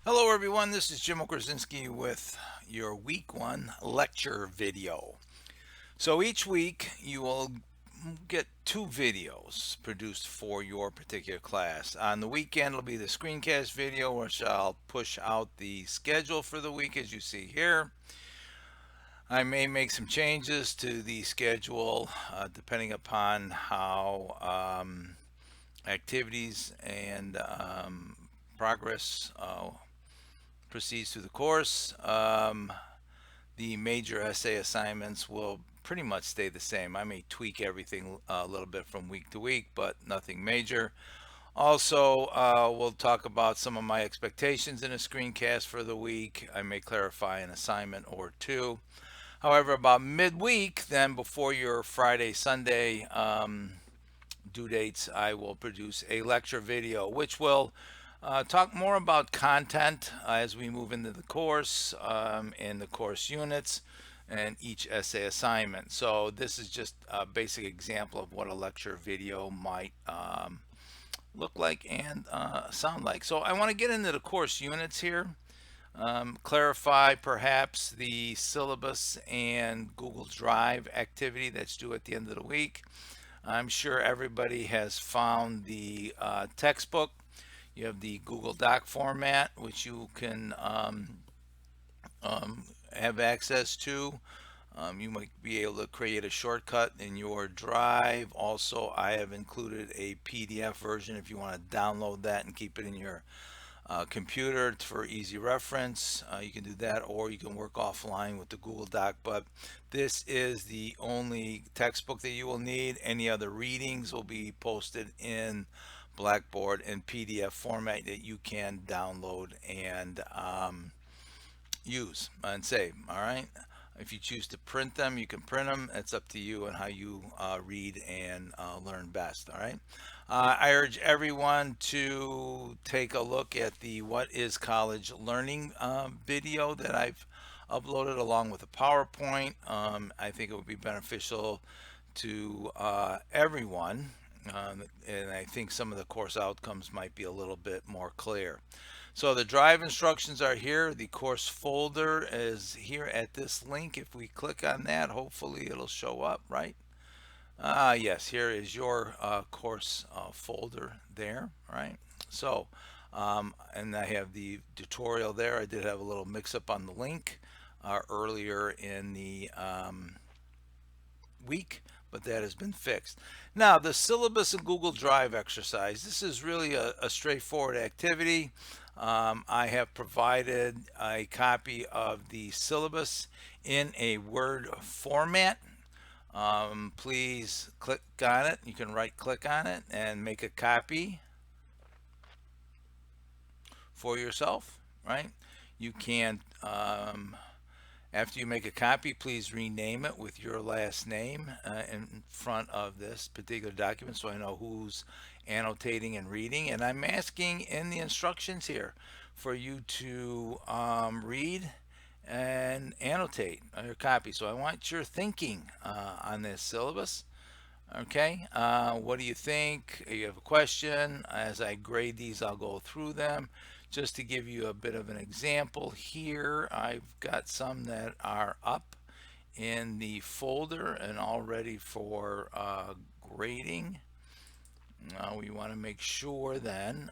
Hello everyone, this is Jim Okerzinski with your week one lecture video. So each week you will get two videos produced for your particular class. On the weekend it'll be the screencast video, which I'll push out the schedule for the week as you see here. I may make some changes to the schedule depending upon how activities and progress proceeds through the course. The major essay assignments will pretty much stay the same. I may tweak everything a little bit from week to week, but nothing major. Also, we'll talk about some of my expectations in a screencast for the week. I may clarify an assignment or two. However, about midweek, then before your Friday, Sunday due dates, I will produce a lecture video, which will talk more about content as we move into the course and the course units and each essay assignment. So this is just a basic example of what a lecture video might look like and sound like. So I want to get into the course units here, clarify perhaps the syllabus and Google Drive activity that's due at the end of the week. I'm sure everybody has found the textbook. You have the Google Doc format, which you can have access to. You might be able to create a shortcut in your drive. Also, I have included a PDF version if you want to download that and keep it in your computer for easy reference. You can do that, or you can work offline with the Google Doc. But this is the only textbook that you will need. Any other readings will be posted in Blackboard in PDF format that you can download and use and save. All right. If you choose to print them, you can print them. It's up to you and how you read and learn best. All right. I urge everyone to take a look at the What is College Learning video that I've uploaded along with a PowerPoint. I think it would be beneficial to everyone. And I think some of the course outcomes might be a little bit more clear. So the drive instructions are here. The course folder is here at this link. If we click on that, hopefully it'll show up, right? Yes, here is your course folder there, right? So, and I have the tutorial there. I did have a little mix up on the link earlier in the week, but that has been fixed. Now, the syllabus and Google Drive exercise. This is really a straightforward activity. I have provided a copy of the syllabus in a Word format. Please click on it. You can right click on it and make a copy for yourself, right? You can after you make a copy, please rename it with your last name in front of this particular document so I know who's annotating and reading. And I'm asking in the instructions here for you to read and annotate your copy. So I want your thinking on this syllabus. Okay, what do you think? You have a question. As I grade these, I'll go through them. Just to give you a bit of an example here, I've got some that are up in the folder and all ready for grading. We want to make sure then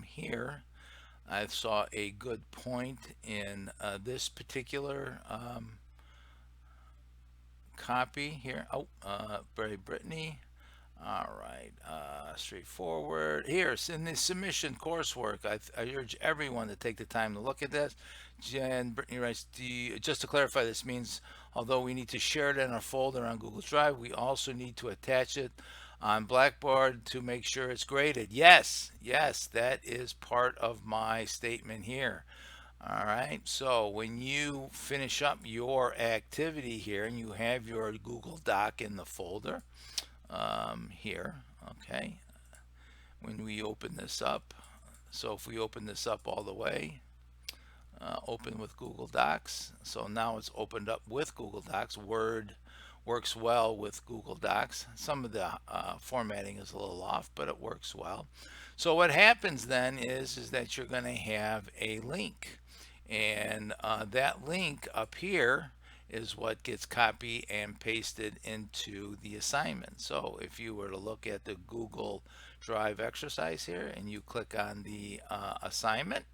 here I saw a good point in this particular copy here. Oh, Barry Brittany. All right, straightforward. Here, it's in the submission coursework. I urge everyone to take the time to look at this. Jen Brittany writes, just to clarify, this means although we need to share it in our folder on Google Drive, we also need to attach it on Blackboard to make sure it's graded. Yes, yes, that is part of my statement here. All right, so when you finish up your activity here and you have your Google Doc in the folder here, okay, when we open this up, so if we open this up all the way, open with Google Docs, so now it's opened up with Google Docs, Word Works well with Google Docs. Some of the formatting is a little off, but it works well. So what happens then is that you're going to have a link, and that link up here is what gets copied and pasted into the assignment. So if you were to look at the Google Drive exercise here and you click on the assignment,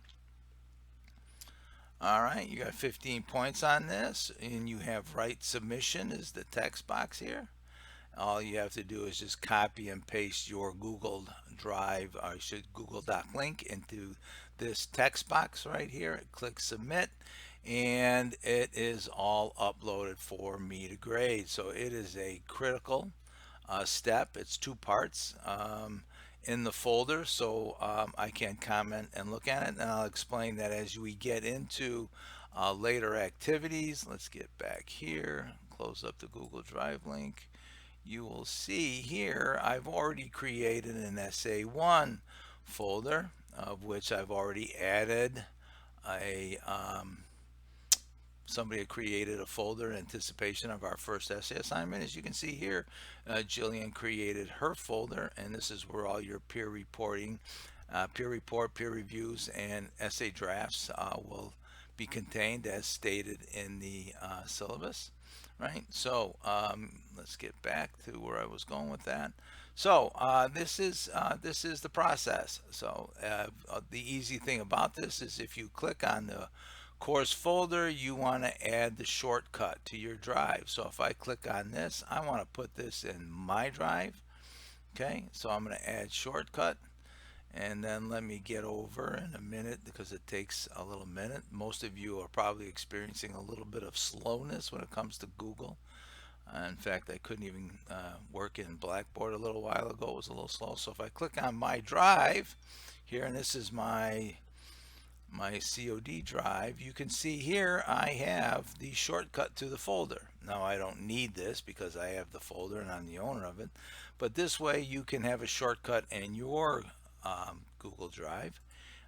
all right, you got 15 points on this, and you have write submission is the text box here. All you have to do is just copy and paste your Google Drive or Google Doc link into this text box right here. Click submit, and it is all uploaded for me to grade. So it is a critical step. It's two parts in the folder, so I can comment and look at it, and I'll explain that as we get into later activities. Let's get back here, close up the Google Drive link. You will see here I've already created an SA1 folder, of which I've already added a somebody had created a folder in anticipation of our first essay assignment. As you can see here, Jillian created her folder, and this is where all your peer reporting, peer reviews, and essay drafts will be contained as stated in the syllabus. Right, so let's get back to where I was going with that. So this is the process. So the easy thing about this is if you click on the course folder, you want to add the shortcut to your drive. So if I click on this, I want to put this in my drive. Okay, so I'm going to add shortcut, and then let me get over in a minute because it takes a little minute. Most of you are probably experiencing a little bit of slowness when it comes to Google. In fact, I couldn't even work in Blackboard a little while ago. It was a little slow. So if I click on my drive here, and this is my COD drive, you can see here I have the shortcut to the folder. Now I don't need this because I have the folder and I'm the owner of it, but this way you can have a shortcut in your Google Drive.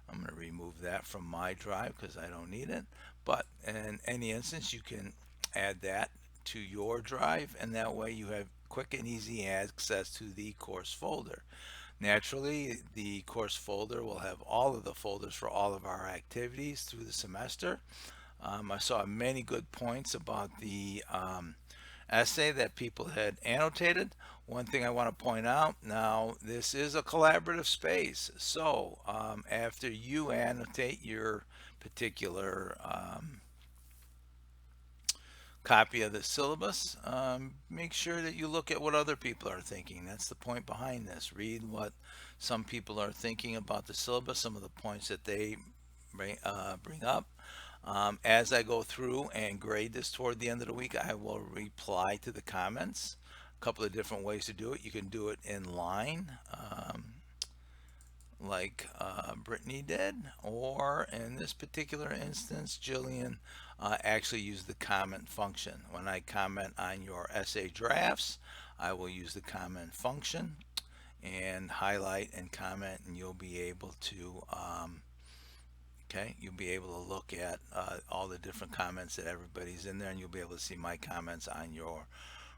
I'm going to remove that from my drive because I don't need it, but in any instance you can add that to your drive, and that way you have quick and easy access to the course folder. Naturally, the course folder will have all of the folders for all of our activities through the semester. I saw many good points about the essay that people had annotated. One thing I want to point out, now this is a collaborative space, so after you annotate your particular copy of the syllabus, make sure that you look at what other people are thinking. That's the point behind this. Read what some people are thinking about the syllabus, some of the points that they bring up. As I go through and grade this toward the end of the week, I will reply to the comments. A couple of different ways to do it. You can do it in line, like Brittany did, or in this particular instance, Jillian actually used the comment function. When I comment on your essay drafts, I will use the comment function and highlight and comment, and you'll be able to you'll be able to look at all the different comments that everybody's in there, and you'll be able to see my comments on your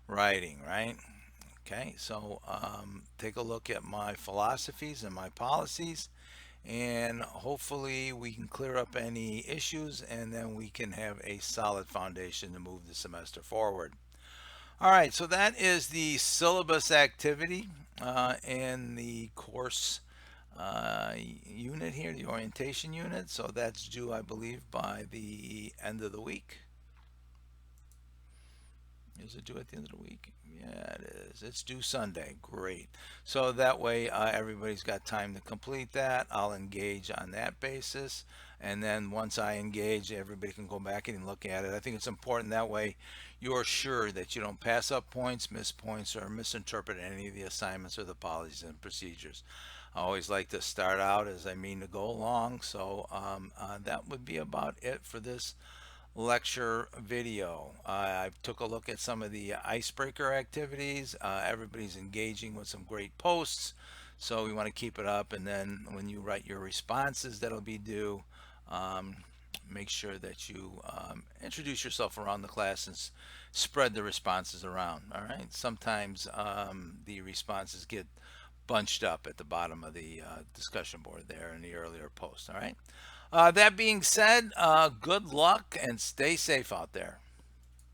writing, right? Okay, so take a look at my philosophies and my policies, and hopefully we can clear up any issues, and then we can have a solid foundation to move the semester forward. All right, so that is the syllabus activity in the course unit here, the orientation unit. So that's due, I believe, by the end of the week. Is it due at the end of the week? Yeah, it is. It's due Sunday. Great. So that way everybody's got time to complete that. I'll engage on that basis. And then once I engage, everybody can go back and look at it. I think it's important that way you're sure that you don't pass up points, miss points, or misinterpret any of the assignments or the policies and procedures. I always like to start out as I mean to go along. So that would be about it for this lecture video. I took a look at some of the icebreaker activities. Everybody's engaging with some great posts, so we want to keep it up. And then when you write your responses that'll be due, make sure that you introduce yourself around the class and spread the responses around. All right. Sometimes the responses get bunched up at the bottom of the discussion board there in the earlier post. All right. That being said, good luck and stay safe out there.